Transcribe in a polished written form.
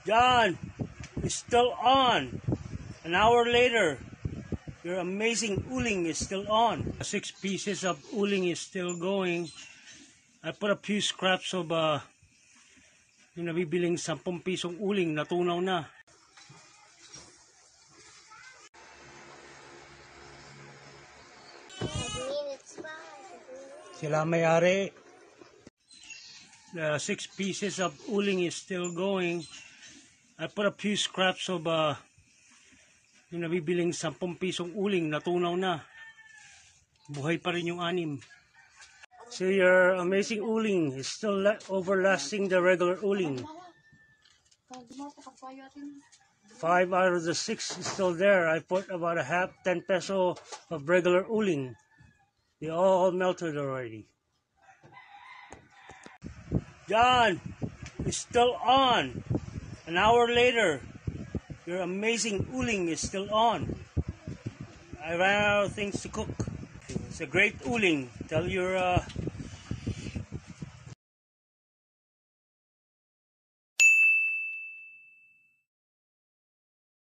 John, it's still on. An hour later, your amazing uling is still on. 6 pieces of uling is still going. I put a few scraps of yung nabibiling 10 pisong uling, natunaw na. Sila may-ari. The 6 pieces of uling is still going. I put a few scraps of yung nabibiling 10 pisong uling, natunaw na. Buhay pa rin yung 6. So your amazing uling is still overlasting the regular uling. 5 out of the 6 is still there. I put about a half 10 peso of regular uling. They all melted already. John, it's still on. An hour later, your amazing uling is still on. I ran out of things to cook. It's a great uling. Tell your